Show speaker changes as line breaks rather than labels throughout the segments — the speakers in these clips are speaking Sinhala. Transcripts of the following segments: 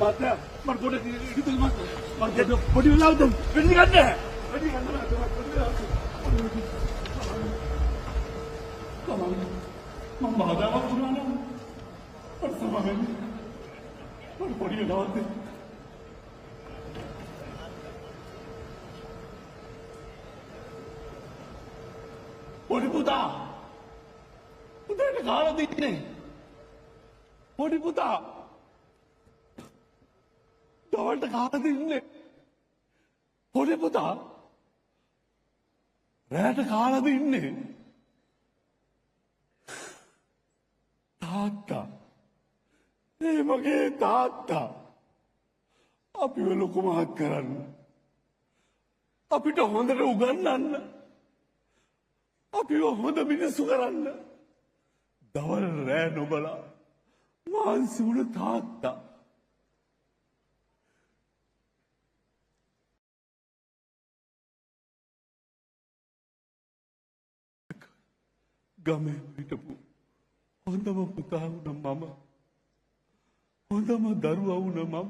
Mata, margode itu mata. Margode body laut tu. Bedi kan deh. Bedi kan deh. Kamu, mama ada apa pun mana? Bersama kami. Body laut tu. Body puta. Puta ni khala di ni. Body puta. දවල්ට කාලා දෙන්නේ පොඩි පුතා රැට කාලා දෙන්නේ තාත්තා ඒ මගේ තාත්තා අපිව ලොකු මහත් කරන්න අපිට හොඳට උගන්වන්න අපිව හොඳ මිනිස්සු කරන්න දවල් රෑ නොබලා මාන්සි වුණ තාත්තා ගමේ හිටපු හොඳම පුතා වුණ මම හොඳම දරුවා වුණ මම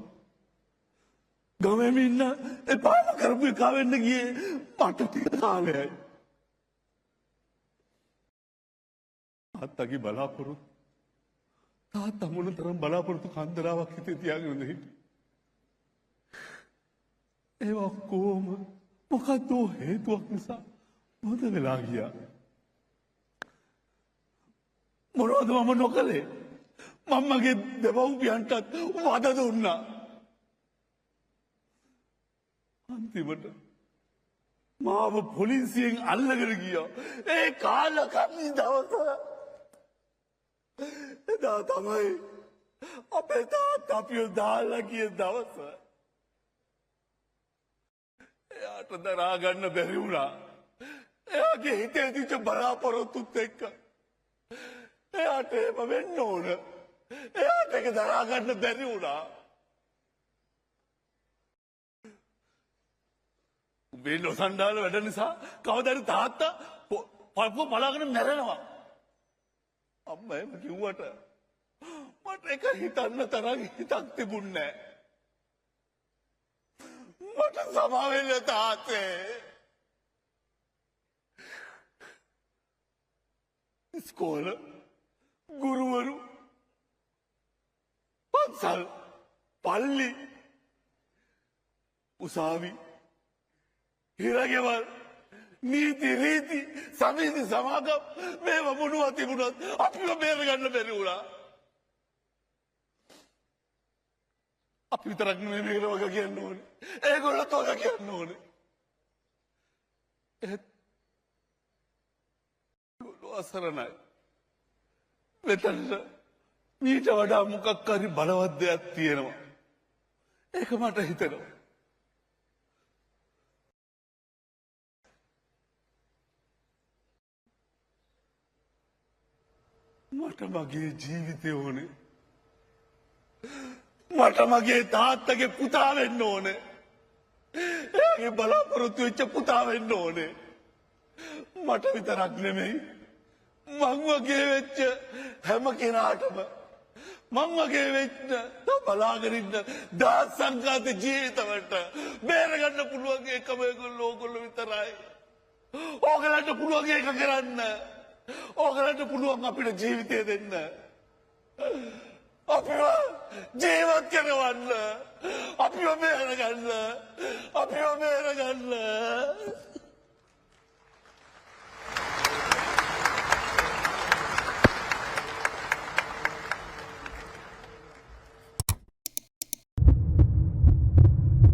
ගමේම ඉන්න එපාම කරපු එකා වෙන්න ගියේ මට ටික කාලයයි තාත්තගේ බලාපොරොත්තු තාත්තා මොනතරම් බලාපොරොත්තු කන්දරාවක් හිතේ තියාගෙන හිටියේ ඒවා කොහොම මොකද්ද හේතුවක් නිසා මොකද වෙලා ගියා මොනවද මම නොකළේ මම්මගේ දෙමව්පියන්ටත් වද දුන්නා අන්තිමට මාව පොලිසියෙන් අල්ලගෙන ගියා ඒ කාලකන්ණි දවස එදා තමයි අපේ තාත්තා අපිව දාලා ගිය දවස එයාට දරා ගන්න බැරි වුණා එයාගේ හිතේ තිබ්බ බලාපොරොත්තුත් එක්ක එයාට එහෙම වෙන්න ඕන. එයාට ඒක දරා ගන්න බැරි වුණා. උඹේ නොසන්ඩාල වැඩ නිසා කවදාද තාත්තා පල්පුව බලාගෙන මැරෙනවා. අම්මා එහෙම කිව්වට මට ඒක හිතන්න තරම් හිතක් තිබුණේ නැහැ. මට සමා වෙන්න තාත්තේ. ඉස්කෝලේ ගුරුවරු පන්සල් පල්ලි උසාවි හිරගෙවල් නීති රීති සමිති සමාගම් මේව මොනවා තිබුණත් අපිව බේරගන්න බැරි වුණා අපි විතරක් නෙමෙයි මේකට වග කියන්න ඕනේ ඒගොල්ලොත් වග කියන්න ඕනේ ඒත් අසරණයි මෙතනට මීට වඩා මොකක් හරි බලවත් දෙයක් තියෙනවා ඒක මට හිතෙනවා මට මගේ ජීවිතය ඕනේ මට මගේ තාත්තගේ පුතා වෙන්න ඕනේ එයාගේ බලාපොරොත්තු වෙච්ච පුතා වෙන්න ඕනේ මට විතරක් නෙමෙයි මං වගේ වෙච්ච හැම කෙනාටම මං වගේ වෙච්ච බලාගෙන ඉන්න දාස් සංඝාත ජීවිතවලට බේරගන්න පුළුවන් එකම ඕගොල්ලෝ විතරයි. ඕගලන්ට පුළුවන් ඒක කරන්න. ඕගලන්ට පුළුවන් අපිට ජීවිතය දෙන්න. අපිව ජීවත් කරවන්න. අපිව බේරගන්න. අපිව බේරගන්න.